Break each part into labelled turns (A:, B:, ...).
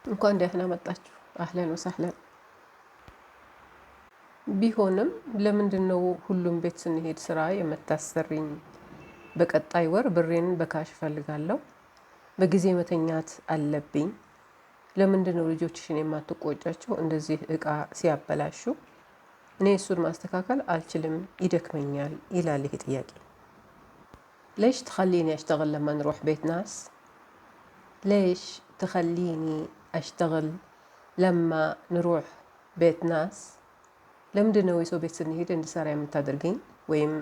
A: እንኳን ደህና መጣችሁ። አህለን ወሰህለን። ቢሆንም ለምንድነው ሁሉም ቤት ስንሄድ ስራ የምታሰሪኝ? በቀጣይ ወር ብሬን በካሽ እፈልጋለሁ። በጊዜ መተኛት አለብኝ። ለምንድነው ልጆችሽን የማትቆጫቸው እንደዚህ እቃ ሲያበላሹ? እኔ እሱን ማስተካከል አልችልም፣ ይደክመኛል ይላል ይሄ ጥያቄ። ليش تخليني أشتغل لما نروح بيت ناس؟ ليش تخليني أشتغل لما نروح بيت ناس؟ ለምንድነው የሰው ቤት ስንሄድ እንድሰራ የምታደርገኝ ወይም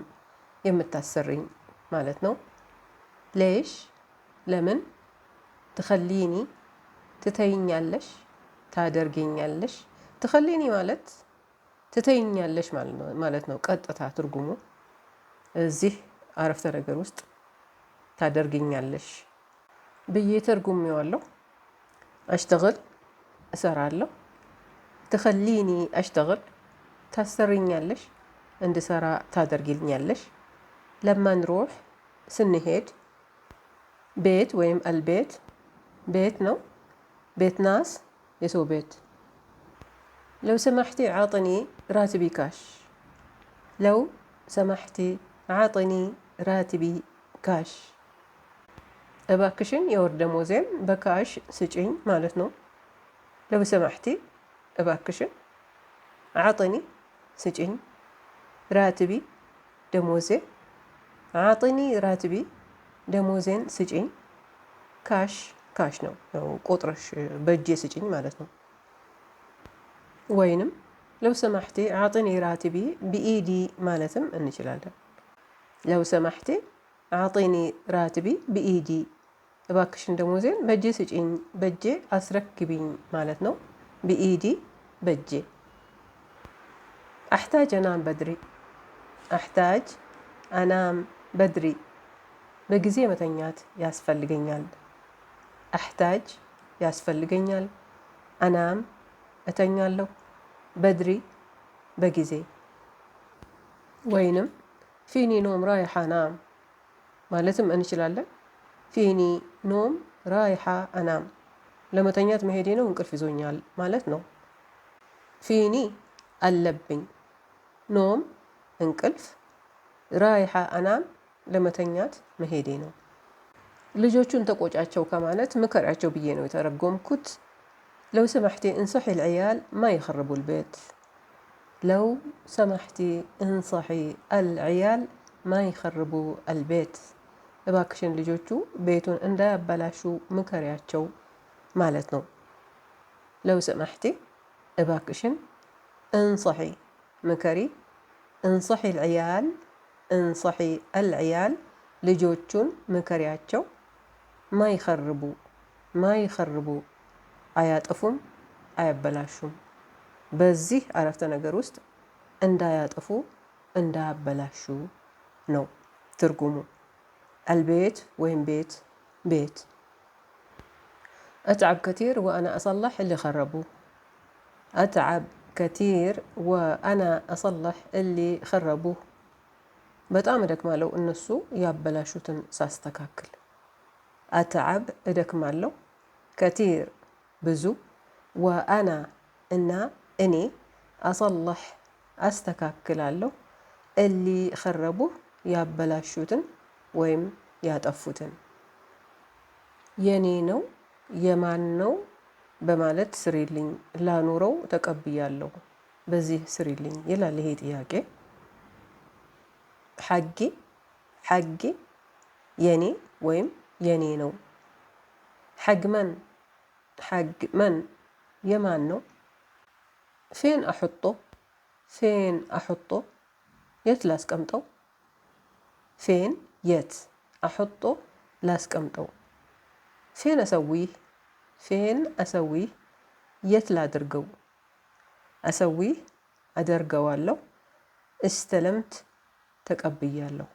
A: የምታሰሪኝ ማለት ነው። ليش ለምን፣ ትኸሊኒ ትተይኛለሽ፣ ታደርገኛለሽ። ትኸሊኒ ማለት ትተይኛለሽ ማለት ነው ቀጥታ ትርጉሙ። እዚህ አረፍተ ነገር ውስጥ ታደርገኛለሽ ብዬ ተርጉሜዋለሁ። አሽተግል እሰራለሁ፣ ትኸሊኒ አሽተግል ታሰሪኛለሽ፣ እንድሰራ ታደርጊልኛለሽ። ለማ ንሮሕ ስንሄድ፣ ቤት ወይም አልቤት ቤት ነው። ቤት ናስ የሰው ቤት። ለው ሰማሕቲ ዓጥኒ ራትቢ ካሽ። ለው ሰማሕቲ ዓጥኒ ራትቢ ካሽ። እባክሽን የወር ደሞዜን በካሽ ስጪኝ ማለት ነው። ለው ሰማሕቲ እባክሽን፣ ዓጥኒ ስጪኝ፣ ራትቢ ደሞዜ፣ ዓጥኒ ራትቢ ደሞዜን ስጪኝ። ካሽ ካሽ ነው ቆጥረሽ በእጄ ስጪኝ ማለት ነው። ወይንም ለው ሰማሕቲ ዓጥኒ ራትቢ ብኢዲ ማለትም እንችላለን። ለው ሰማሕቲ ዓጥኒ ራትቢ ብኢዲ፣ እባክሽን ደሞዜን በእጄ ስጪኝ፣ በእጄ አስረክቢኝ ማለት ነው። ብኢዲ በእጄ። أحتاج أنام بدري. أحتاج أنام بدري በጊዜ መተኛት ያስፈልገኛል። أحتاج ያስፈልገኛል። أنام እተኛለሁ። بدري በጊዜ። ወይንም فيني نوم رايحة أنام ማለትም እንችላለን። فيني نوم رايحة أنام ለመተኛት መሄዴ ነው፣ እንቅልፍ ይዞኛል ማለት ነው። ፊኒ አለብኝ፣ ኖም እንቅልፍ፣ ራይሓ አናም ለመተኛት መሄዴ ነው። ልጆቹን ተቆጫቸው ከማለት ምከሪያቸው ብዬ ነው የተረጎምኩት። ለው ሰማሕቲ እንصሒ العيال ما يخربوا البيت። ለው ሰማሕቲ እንصሒ العيال ما يخربوا البيت። እባክሽን ልጆቹ ቤቱን እንዳያበላሹ ምከሪያቸው ማለት ነው። ለው ሰማሕቲ እባክሽን፣ እንصሒ ምከሪ፣ እንصሒ العيال እንصሒ العيال ልጆቹን ምከሪያቸው። ማይኸርቡ ማይኸርቡ አያጠፉም፣ አያበላሹም። በዚህ አረፍተ ነገር ውስጥ እንዳያጠፉ እንዳያበላሹ ነው ትርጉሙ። አልቤት ወይም ቤት ቤት። أتعب كثير وأنا أصلح اللي خربوه. أتعب كثير وأنا أصلح اللي خربوه። በጣም እደክማለሁ እነሱ ያበላሹትን ሳስተካክል። أتعب እደክማለሁ፣ كثير ብዙ፣ وأنا እና እኔ أصلح አስተካክላለሁ፣ اللي خربوه ያበላሹትን ወይም ያጠፉትን። የኔ ነው የማን ነው በማለት ስሪልኝ፣ ላኑረው ተቀብያለሁ፣ በዚህ ስሪልኝ ይላል ይሄ ጥያቄ። ሐጌ ሐጌ የኔ ወይም የኔ ነው። ሐግመን ሐግመን የማን ነው። ፌን አሑጦ ፌን አሑጦ የት ላስቀምጠው። ፌን የት፣ አሑጦ ላስቀምጠው። ፌን አሰዊህ ፌን አሰዊህ የት ላድርገው። አሰዊህ አደርገዋለሁ። እስተለምት ተቀብያለሁ።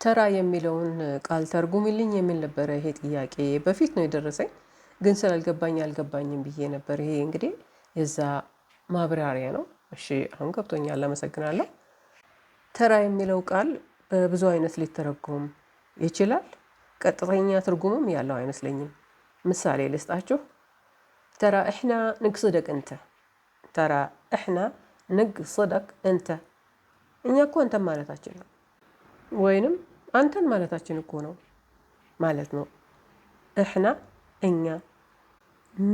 A: ተራ የሚለውን ቃል ተርጉሚልኝ የሚል ነበረ ይሄ ጥያቄ። በፊት ነው የደረሰኝ፣ ግን ስላልገባኝ አልገባኝም ብዬ ነበር። ይሄ እንግዲህ የዛ ማብራሪያ ነው። እሺ አሁን ገብቶኛል፣ አመሰግናለሁ። ተራ የሚለው ቃል በብዙ አይነት ሊተረጎም ይችላል። ቀጥተኛ ትርጉምም ያለው አይመስለኝም። ምሳሌ ልስጣችሁ። ተራ እሕና ንቅስደቅ እንተ፣ ተራ እሕና ንቅስደቅ እንተ። እኛ እኮ አንተን ማለታችን ነው፣ ወይንም አንተን ማለታችን እኮ ነው ማለት ነው። እሕና እኛ፣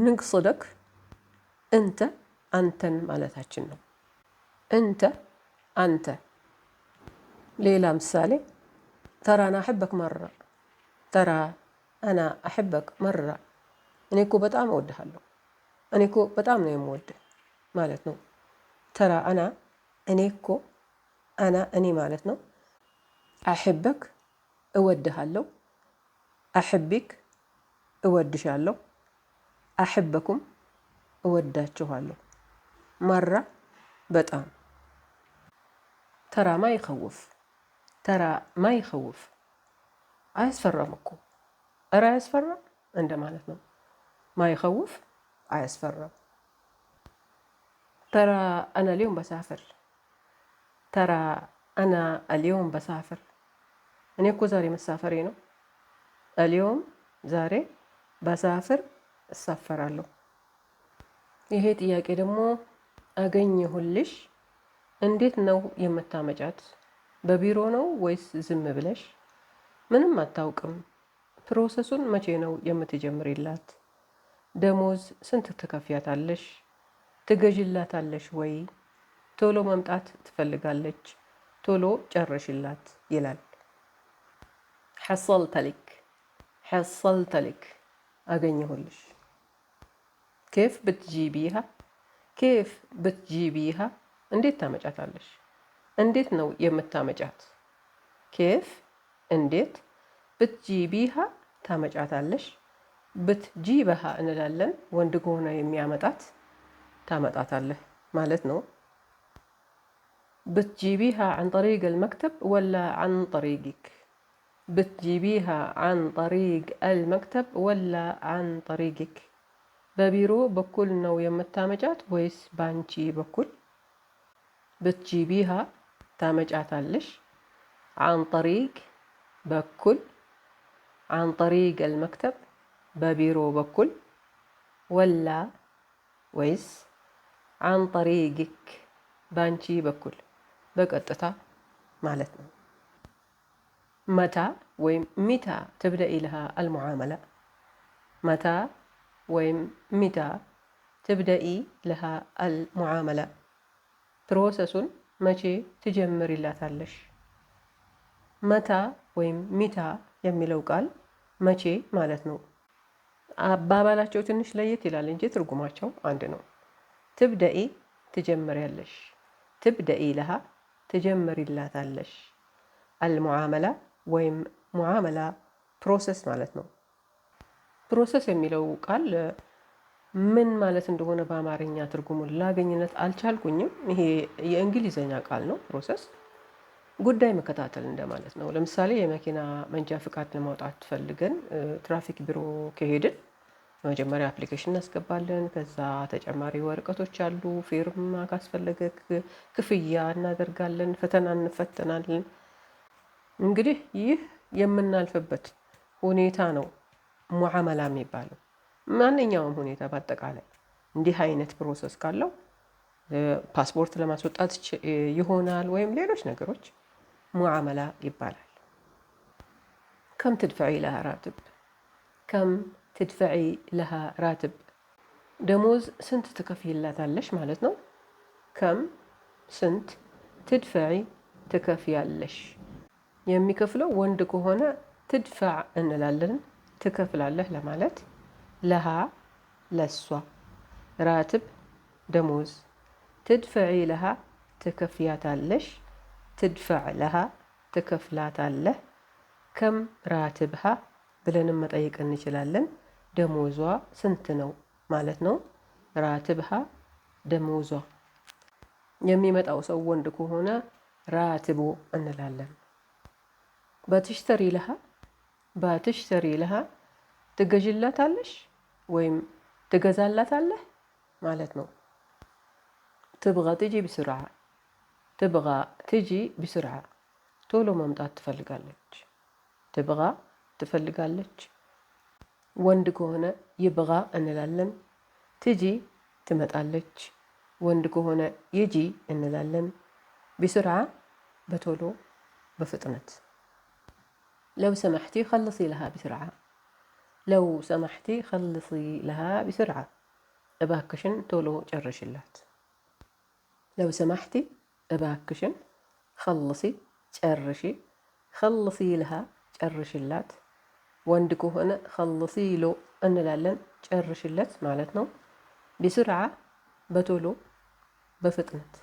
A: ንቅስደቅ እንተ አንተን ማለታችን ነው። እንተ አንተ። ሌላ ምሳሌ ተራ አና አሕበክ መራ፣ ተራ አና አሕበክ መራ። እኔ እኮ በጣም እወድሃለሁ፣ እኔ እኮ በጣም ነው የምወድህ ማለት ነው። ተራ አና እኔ እኮ፣ አና እኔ ማለት ነው። አሕበክ እወድሃለሁ፣ አሕቢክ እወድሻለሁ፣ አሕበኩም እወዳችኋለሁ። መራ በጣም። ተራ ማ ይኸውፍ፣ ተራ ማ ይኸውፍ አያስፈራም እኮ፣ እረ አያስፈራም እንደ ማለት ነው። ማ ይኸውፍ አያስፈራም። ተራ አና اليوم በሳፍር፣ ተራ አና اليوم በሳፍር። እኔ እኮ ዛሬ መሳፈሬ ነው። اليوم ዛሬ፣ በሳፍር እሳፈራለሁ። ይሄ ጥያቄ ደግሞ አገኘሁልሽ እንዴት ነው የምታመጫት? በቢሮ ነው ወይስ ዝም ብለሽ? ምንም አታውቅም። ፕሮሰሱን መቼ ነው የምትጀምሪላት? ደሞዝ ስንት ትከፍያታለሽ? ትገዥላታለሽ ወይ? ቶሎ መምጣት ትፈልጋለች፣ ቶሎ ጨርሽላት ይላል። ሐሰልተልክ፣ ሐሰልተልክ አገኘሁልሽ። ኬፍ ብትጂቢሃ፣ ኬፍ ብትጂቢሃ እንዴት ታመጫታለሽ? እንዴት ነው የምታመጫት? ኬፍ እንዴት፣ ብትጂቢሃ ታመጫታለሽ። ብትጂበሃ እንላለን፣ ወንድ ከሆነ የሚያመጣት ታመጣታለህ ማለት ነው። ብትጂቢሃ عن طريق المكتب ولا عن طريقك؟ بتجيبيها عن طريق المكتب ولا عن طريقك؟ በቢሮ በኩል ነው የምታመጫት ወይስ ባንቺ በኩል? ብትጂቢሃ ታመጫታለሽ። عن طريق በኩል፣ عن طريق المكتب በቢሮ በኩል፣ ወላ ወይስ عن طريقك ባንቺ በኩል በቀጥታ ማለት ነው። መታ ወይም ሚታ تبدأ لها المعاملة። መታ ወይም ሚታ ትብደኢ ለሃ አልሙዓመላ። ፕሮሰሱን መቼ ትጀምሪላታለሽ? መታ ወይም ሚታ የሚለው ቃል መቼ ማለት ነው። አባባላቸው ትንሽ ለየት ይላል እንጂ ትርጉማቸው አንድ ነው። ትብደኢ ትጀምሪያለሽ፣ ትብደኢ ለሃ ትጀምሪላታለሽ። አልሙዓመላ ወይም ሙዓመላ ፕሮሰስ ማለት ነው። ፕሮሰስ የሚለው ቃል ምን ማለት እንደሆነ በአማርኛ ትርጉሙን ላገኝነት አልቻልኩኝም። ይሄ የእንግሊዘኛ ቃል ነው። ፕሮሰስ ጉዳይ መከታተል እንደማለት ነው። ለምሳሌ የመኪና መንጃ ፍቃድ ለማውጣት ፈልገን ትራፊክ ቢሮ ከሄድን መጀመሪያ አፕሊኬሽን እናስገባለን። ከዛ ተጨማሪ ወረቀቶች አሉ። ፊርማ ካስፈለገ ክፍያ እናደርጋለን። ፈተና እንፈተናለን። እንግዲህ ይህ የምናልፍበት ሁኔታ ነው ሙዓመላ የሚባለው። ማንኛውም ሁኔታ በአጠቃላይ እንዲህ አይነት ፕሮሰስ ካለው ፓስፖርት ለማስወጣት ይሆናል ወይም ሌሎች ነገሮች ሙዓመላ ይባላል። ከም ትድፈዒ ለሃ ራትብ፣ ከም ትድፈዒ ለሃ ራትብ ደሞዝ ስንት ትከፍይላታለሽ ማለት ነው። ከም ስንት፣ ትድፈዒ ትከፍያለሽ። የሚከፍለው ወንድ ከሆነ ትድፋዕ እንላለን፣ ትከፍላለህ ለማለት። ለሃ ለሷ፣ ራትብ ደሞዝ፣ ትድፈዒ ለሃ ትከፍያታለሽ፣ ትድፈዕ ለሃ ትከፍላታለህ። ከም ራትብሃ ብለንም መጠየቅ እንችላለን። ደሞዟ ስንት ነው ማለት ነው። ራትብሃ ደሞዟ። የሚመጣው ሰው ወንድ ከሆነ ራትቦ እንላለን። ባትሽተሪ ለሃ፣ ባትሽተሪ ለሃ ትገዥላታለሽ ወይም ትገዛላታለህ ማለት ነው። ትብጋ ትጂ ብስርዓ፣ ትብጋ ትጂ ብስርዓ ቶሎ መምጣት ትፈልጋለች። ትብጋ ትፈልጋለች፣ ወንድ ከሆነ ይብጋ እንላለን። ትጂ ትመጣለች። ወንድ ከሆነ ይጂ እንላለን። ቢስርዓ በቶሎ በፍጥነት። ለው ሰማሕቲ ኸልሲ ለሃ ቢስርዓ። ለው ሰማሕቲ ኸልሲ ለሃ ቢስርዓ፣ እባክሽን ቶሎ ጨርሽላት። ለው ሰማሕቲ እባክሽን፣ ኸልሲ ጨርሺ፣ ኸልሲ ለሃ ጨርሽላት። ወንድ ከሆነ ኸልሲ ሎ እንላለን፣ ጨርሽለት ማለት ነው። ቢስርዓ በቶሎ በፍጥነት።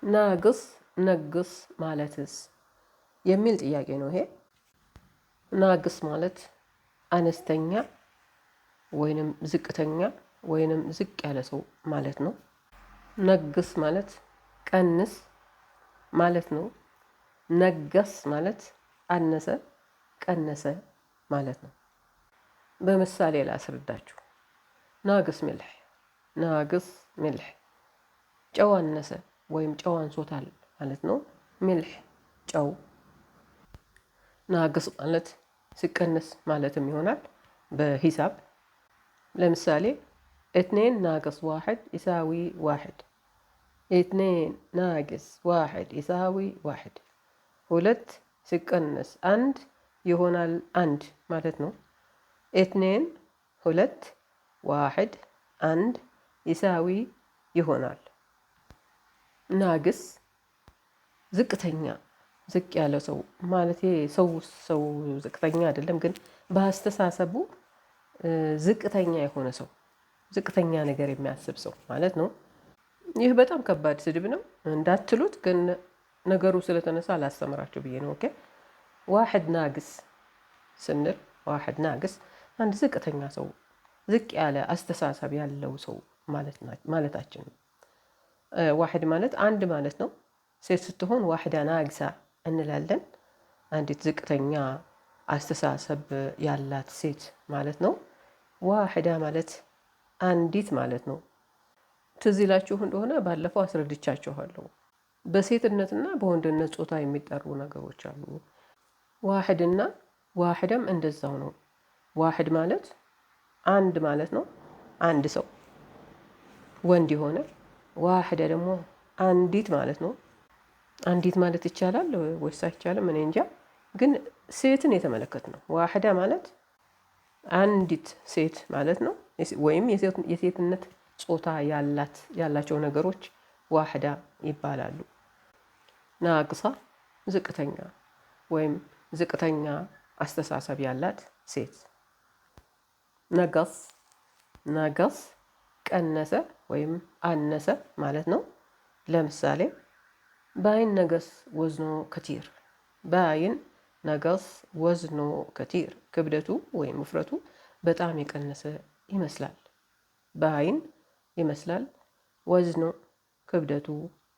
A: ናግስ ነግስ ማለትስ የሚል ጥያቄ ነው ይሄ። ናግስ ማለት አነስተኛ ወይንም ዝቅተኛ ወይንም ዝቅ ያለ ሰው ማለት ነው። ነግስ ማለት ቀንስ ማለት ነው። ነጋስ ማለት አነሰ ቀነሰ ማለት ነው። በምሳሌ ላስረዳችሁ። ናግስ ሚልሕ፣ ናግስ ሚልሕ ጨው አነሰ ወይም ጨው አንሶታል ማለት ነው። ሚልሕ ጨው። ናግስ ማለት ሲቀነስ ማለትም ይሆናል በሂሳብ። ለምሳሌ እትኔን ናግስ ዋሕድ ይሳዊ ዋሕድ፣ እትኔን ናግስ ዋሕድ ይሳዊ ዋሕድ። ሁለት ሲቀነስ አንድ ይሆናል አንድ ማለት ነው። እትኔን ሁለት፣ ዋሕድ አንድ፣ ይሳዊ ይሆናል። ናግስ ዝቅተኛ ዝቅ ያለ ሰው ማለት ሰው ዝቅተኛ አይደለም፣ ግን በአስተሳሰቡ ዝቅተኛ የሆነ ሰው፣ ዝቅተኛ ነገር የሚያስብ ሰው ማለት ነው። ይህ በጣም ከባድ ስድብ ነው እንዳትሉት፣ ግን ነገሩ ስለተነሳ ላስተምራችሁ ብዬ ነው። ኦኬ። ዋሕድ ናግስ ስንል ዋሕድ ናግስ አንድ ዝቅተኛ ሰው፣ ዝቅ ያለ አስተሳሰብ ያለው ሰው ማለታችን ነው። ዋሕድ ማለት አንድ ማለት ነው። ሴት ስትሆን ዋሕዳ ናግሳ እንላለን። አንዲት ዝቅተኛ አስተሳሰብ ያላት ሴት ማለት ነው። ዋሕዳ ማለት አንዲት ማለት ነው። ትዝ ይላችሁ እንደሆነ ባለፈው አስረድቻችኋለሁ። በሴትነትና በወንድነት ጾታ የሚጠሩ ነገሮች አሉ። ዋሕድና ዋሕዳም እንደዛው ነው። ዋሕድ ማለት አንድ ማለት ነው፣ አንድ ሰው ወንድ የሆነ። ዋሕዳ ደግሞ አንዲት ማለት ነው። አንዲት ማለት ይቻላል ወይስ አይቻልም? እኔ እንጃ። ግን ሴትን የተመለከት ነው። ዋሕዳ ማለት አንዲት ሴት ማለት ነው። ወይም የሴትነት ጾታ ያላቸው ነገሮች ዋሕዳ ይባላሉ። ናግሳ ዝቅተኛ ወይም ዝቅተኛ አስተሳሰብ ያላት ሴት። ነገስ ነገስ ቀነሰ ወይም አነሰ ማለት ነው። ለምሳሌ ባይን ነገስ ወዝኖ ከቲር። ባይን ነገስ ወዝኖ ከቲር፣ ክብደቱ ወይም ውፍረቱ በጣም የቀነሰ ይመስላል። ባይን ይመስላል፣ ወዝኖ ክብደቱ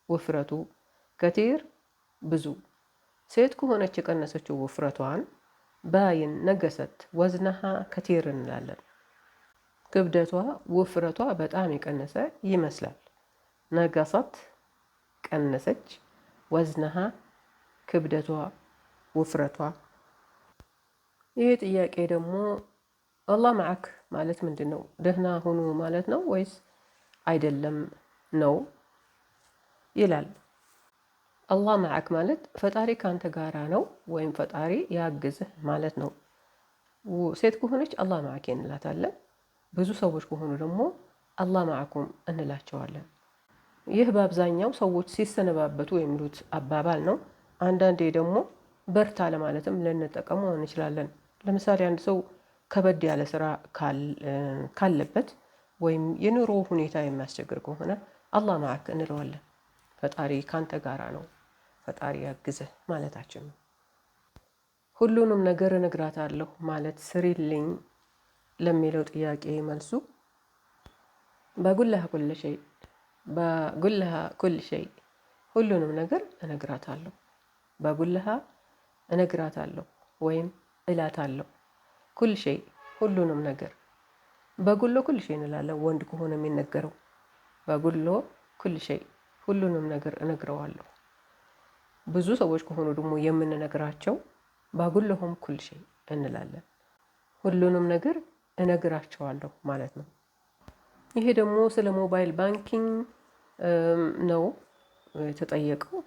A: ውፍረቱ፣ ከቲር ብዙ። ሴት ከሆነች የቀነሰችው ውፍረቷን ባይን ነገሰት ወዝነሃ ከቲር እንላለን። ክብደቷ ውፍረቷ በጣም የቀነሰ ይመስላል። ነገሰት ቀነሰች፣ ወዝነሃ ክብደቷ ውፍረቷ። ይህ ጥያቄ ደግሞ አላህ መዓክ ማለት ምንድን ነው? ደህና ሁኑ ማለት ነው ወይስ አይደለም ነው ይላል። አላህ መዓክ ማለት ፈጣሪ ካንተ ጋራ ነው ወይም ፈጣሪ ያግዝህ ማለት ነው። ሴት ከሆነች አላህ መዓኬ እንላታለን። ብዙ ሰዎች ከሆኑ ደግሞ አላህ መዓኩም እንላቸዋለን። ይህ በአብዛኛው ሰዎች ሲሰነባበቱ የሚሉት አባባል ነው። አንዳንዴ ደግሞ በርታ ለማለትም ልንጠቀመው እንችላለን። ለምሳሌ አንድ ሰው ከበድ ያለ ስራ ካለበት ወይም የኑሮ ሁኔታ የሚያስቸግር ከሆነ አላህ መዓክ እንለዋለን። ፈጣሪ ካንተ ጋራ ነው፣ ፈጣሪ ያግዝህ ማለታችን ነው። ሁሉንም ነገር እነግራታለሁ ማለት ስሪልኝ ለሚለው ጥያቄ መልሱ በጉልሃ ኩል ሸይ፣ በጉልሃ ኩል ሸይ፣ ሁሉንም ነገር እነግራታለሁ። በጉልሃ እነግራታለሁ ወይም እላታለሁ። ኩል ሸይ ሁሉንም ነገር። በጉሎ ኩል ሸይ እንላለን ወንድ ከሆነ የሚነገረው። በጉሎ ኩል ሸይ ሁሉንም ነገር እነግረዋለሁ። ብዙ ሰዎች ከሆኑ ደግሞ የምንነግራቸው ባጉለሁም ኩል ሸይ እንላለን። ሁሉንም ነገር እነግራቸዋለሁ ማለት ነው። ይሄ ደግሞ ስለ ሞባይል ባንኪንግ ነው የተጠየቀው።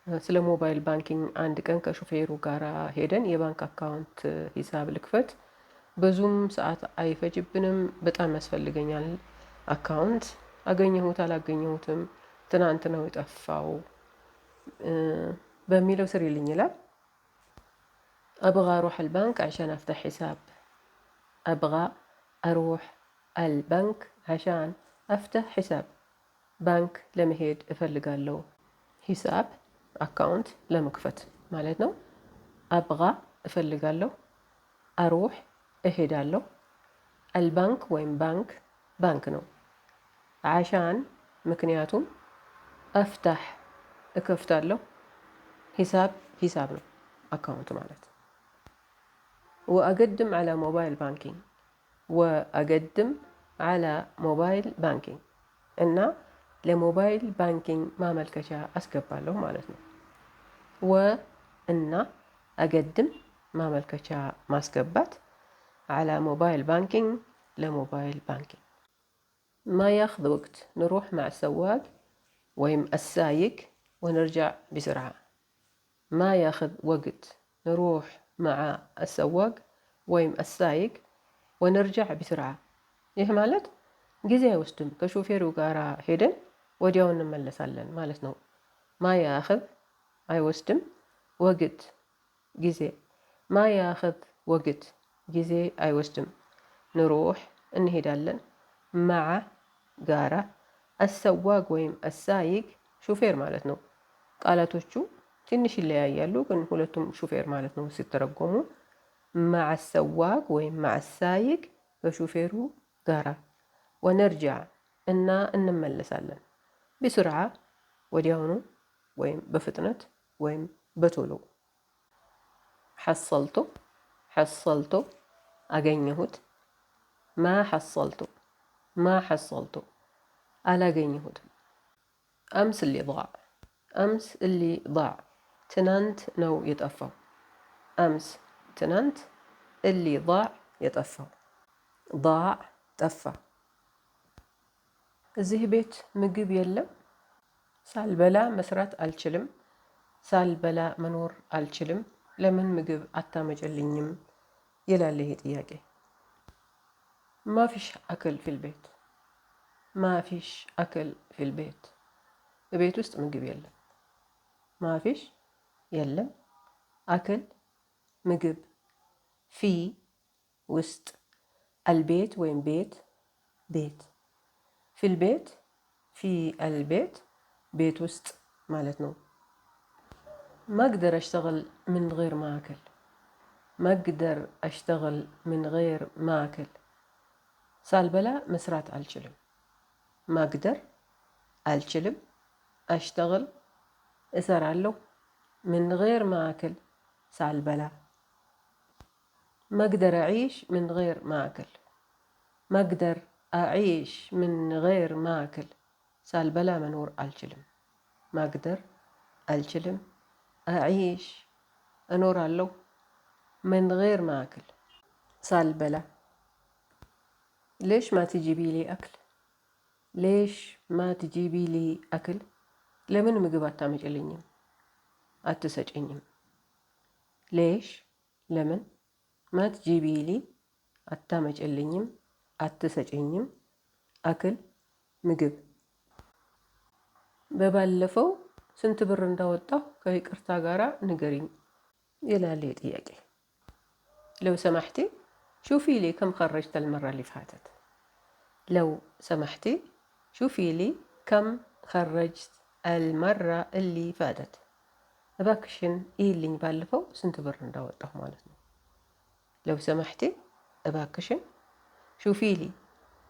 A: ስለ ሞባይል ባንኪንግ አንድ ቀን ከሹፌሩ ጋር ሄደን የባንክ አካውንት ሂሳብ ልክፈት፣ ብዙም ሰዓት አይፈጅብንም፣ በጣም ያስፈልገኛል አካውንት፣ አገኘሁት አላገኘሁትም፣ ትናንት ነው የጠፋው በሚለው ስሪልኝ ይላል። أبغى أروح البنك عشان أفتح حساب. أبغى أروح البنك عشان أفتح حساب. ባንክ ለመሄድ እፈልጋለሁ፣ ሂሳብ አካውንት ለመክፈት ማለት ነው። አብጋ እፈልጋለሁ፣ አሩህ እሄዳለሁ፣ አልባንክ ወይም ባንክ ባንክ ነው። ዓሻን ምክንያቱም፣ አፍታሕ እከፍታለሁ፣ ሂሳብ ሂሳብ ነው አካውንት ማለት። ወአገድም ዓላ ሞባይል ባንኪንግ፣ ወአገድም ዓላ ሞባይል ባንኪንግ እና ለሞባይል ባንኪንግ ማመልከቻ አስገባለሁ ማለት ነው። ወ እና አገድም ማመልከቻ ማስገባት፣ ዓላ ሞባይል ባንኪንግ ለሞባይል ባንኪንግ። ما ياخذ وقت نروح مع السواق ወይም السايق ونرجع بسرعة. ما ياخذ وقت نروح مع السواق ወይም السايق ونرجع بسرعة። ይህ ማለት ጊዜ አይወስድም፣ ከሾፌሩ ጋር ሄደን ወዲያው እንመለሳለን ማለት ነው። ማ ያኽዝ አይወስድም፣ ወግት ጊዜ፣ ማ ያኽዝ ወግት ጊዜ አይወስድም፣ ንሩሕ እንሄዳለን፣ መዓ ጋራ፣ አሰዋግ ወይም አሳይቅ ሹፌር ማለት ነው። ቃላቶቹ ትንሽ ይለያያሉ፣ ግን ሁለቱም ሹፌር ማለት ነው ሲተረጎሙ። መዓ አሰዋግ ወይም መዓ አሳይቅ ከሹፌሩ ጋራ፣ ወነርጃዕ እና እንመለሳለን፣ ቢስርዓ ወዲያውኑ ወይም በፍጥነት ወይም በቶሎ። ሐሰልቶ ሐሰልቶ አገኘሁት፣ ማ ሐሰልቶ ማ ሐሰልቶ አላገኘሁትም። አምስ እሊ ضاع አምስ እሊ ضاع ትናንት ነው የጠፋው። አምስ ትናንት፣ እሊ ضاع የጠፋው፣ ضاع ጠፋ። እዚህ ቤት ምግብ የለም፣ ሳልበላ መስራት አልችልም፣ ሳልበላ መኖር አልችልም፣ ለምን ምግብ አታመጭልኝም ይላል ይሄ ጥያቄ። ማፊሽ አክል ፊል ቤት፣ ማፊሽ አክል ፊል ቤት፣ ቤት ውስጥ ምግብ የለም። ማፊሽ የለም፣ አክል ምግብ፣ ፊ ውስጥ፣ አልቤት ወይም ቤት ቤት፣ ፊል ቤት ፊ አልቤት ቤት ውስጥ ማለት ነው። ማቅደር አሽተغል ምን ገይር ማእከል፣ ማቅደር አሽተغል ምን ገይር ማእከል ሳልበላ መስራት አልችልም። ማቅደር አልችልም፣ አሽተغል እሰራለሁ፣ ምን ገይር ማእከል ሳልበላ። ማቅደር አዒሽ ምን ገይር ማእከል፣ ማቅደር አዒሽ ምን ገይር ማእከል ሳልበላ መኖር አልችልም። ማቅደር አልችልም፣ አዒሽ እኖራለሁ፣ ምን ገይር ማእከል ሳልበላ። ሌሽ ማ ትጂቢ ሊ አክል፣ ሌሽ ማ ትጂቢ ሊ አክል ለምን ምግብ አታመጭልኝም አትሰጭኝም። ሌሽ ለምን፣ ማ ትጂቢ ሊ አታመጭልኝም አትሰጭኝም፣ አክል ምግብ። በባለፈው ስንት ብር እንዳወጣሁ ከይቅርታ ጋራ ንገሪኝ ይላል ጥያቄ። ለው ሰማሕቲ ሹፊ ሊ ከም ኸረጅተ አልመራ ሊ ፋተት። ለው ሰማሕቲ ሹፊ ሊ ከም ኸረጅት አልመራ እሊ ፋተት። እባክሽን ይልኝ ባለፈው ስንት ብር እንዳወጣሁ ማለት ነው። ለው ሰማሕቲ እባክሽን፣ ሹፊ ሊ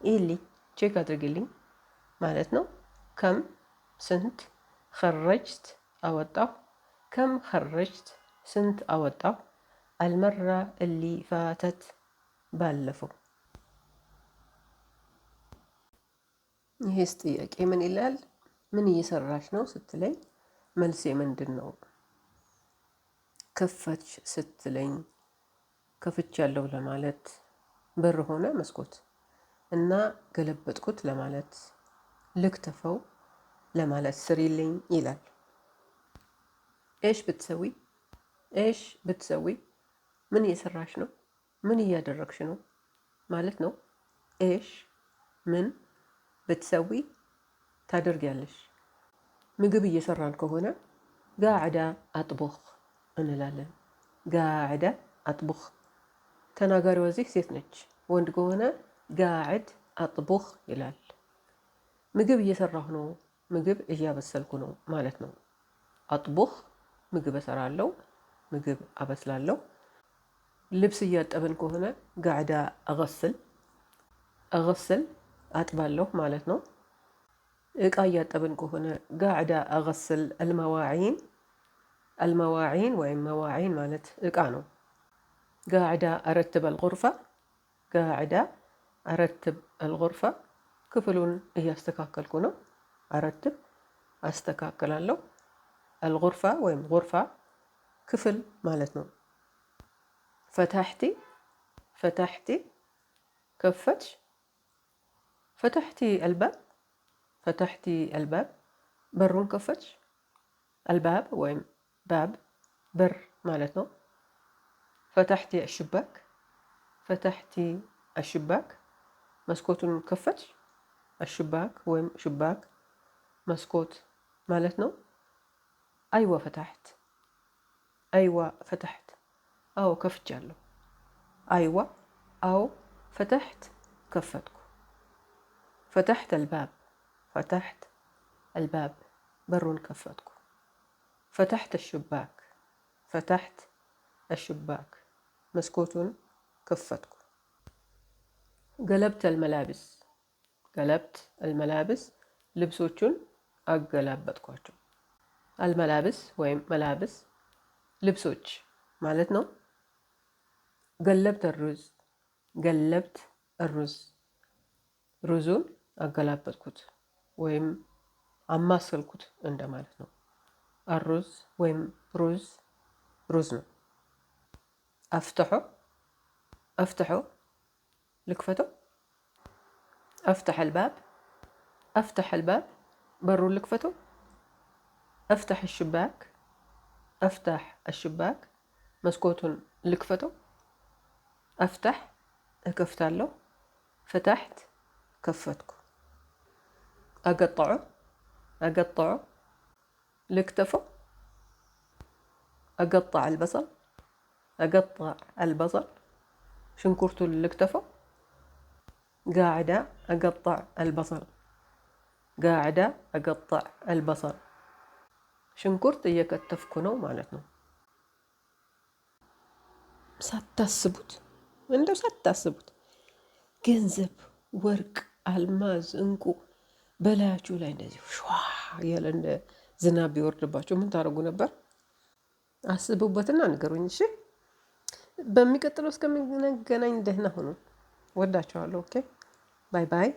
A: ይልኝ ቼክ አድርግልኝ ማለት ነው። ከም ስንት፣ ኸረጅት አወጣሁ፣ ከም ኸረጅት ስንት አወጣሁ፣ አልመራ እሊ ፋተት ባለፈው። ይሄስ ጥያቄ ምን ይላል? ምን እየሰራች ነው ስትለኝ መልሴ ምንድን ነው? ከፈች ስትለኝ ከፍቻለሁ ለማለት በር ሆነ መስኮት እና ገለበጥኩት ለማለት ልክተፈው ለማለት ስሪልኝ ይላል። ኤሽ ብትሰዊ ኤሽ ብትሰዊ ምን እየሰራሽ ነው? ምን እያደረግሽ ነው ማለት ነው። ኤሽ ምን ብትሰዊ ታደርጊያለሽ። ምግብ እየሰራን ከሆነ ጋዕዳ አጥቡኽ እንላለን። ጋዕዳ አጥቡኽ። ተናጋሪዋ እዚህ ሴት ነች። ወንድ ከሆነ ጋዕድ አጥቡኽ ይላል። ምግብ እየሰራሁ ነው፣ ምግብ እያበሰልኩ ነው ማለት ነው። አጥቡኽ ምግብ እሰራለሁ፣ ምግብ አበስላለሁ። ልብስ እያጠብን ከሆነ ጋዕዳ አገስል አገስል አጥባለሁ ማለት ነው። እቃ እያጠብን ከሆነ ጋዕዳ አገስል አልመዋዒን አልመዋዒን ወይም መዋዒን ማለት እቃ ነው። ጋዕዳ አረትብ አልጉርፋ ጋዕዳ አረትብ አልጉርፋ ክፍሉን እያስተካከልኩ ነው። አረትብ አስተካክላለሁ። አልጉርፋ ወይም ጉርፋ ክፍል ማለት ነው። ፈታሕቲ ፈታሕቲ ከፈትሽ ፈታሕቲ አልባብ ፈታሕቲ አልባብ በሩን ከፈትሽ። አልባብ ወይም ባብ በር ማለት ነው። ፈታሕቲ አሽባክ ፈታሕቲ አሽባክ መስኮቱን ከፈትሽ። አሽባክ ወይም ሽባክ መስኮት ማለት ነው። አይዋ ፈታሕት አይዋ ፈታሕት አዎ ከፍቻለሁ። አይዋ አዎ ፈታሕት ከፈትኩ። ፈታሕት አልባብ ፈታሕት አልባብ በሩን ከፈትኩ። ፈታሕት አሽባክ ፈታሕት አሽባክ መስኮቱን ከፈትኩ። ገለብት አልመላብስ ገለብት አልመላብስ ልብሶቹን አገላበጥኳቸው። አልመላብስ ወይም መላብስ ልብሶች ማለት ነው። ገለብት ሩዝ ገለብት ሩዝ ሩዙን አገላበጥኩት ወይም አማሰልኩት እንደማለት ነው። አሩዝ ወይም ሩዝ ሩዝ ነው። አፍትሖ አፍትሖ ልክፈተው። አፍትሕ አልባብ አፍትሕ አልባብ በሩን ልክፈተው። أفتح الشباك أفتح الشباك مسكوتن لكفتو. أفتح كفتالو فتحت كفتكو. أقطعه أقطعه لكتفو. أقطع البصل أقطع البصل شنكرتو لكتفو. قاعدة أقطع البصل قاعدة أقطع البصل ሽንኩርት እየከተፍኩ ነው ማለት ነው። ሳታስቡት እንደው ሳታስቡት ገንዘብ፣ ወርቅ፣ አልማዝ፣ እንቁ በላያችሁ ላይ እንደዚህ ሸዋ ያለ እንደ ዝናብ ቢወርድባችሁ ምን ታደርጉ ነበር? አስቡበትና ንገሩኝ። እሺ፣ በሚቀጥለው እስከምንገናኝ ደህና ሁኑ። ወዳችኋለሁ። ኦኬ፣ ባይ ባይ።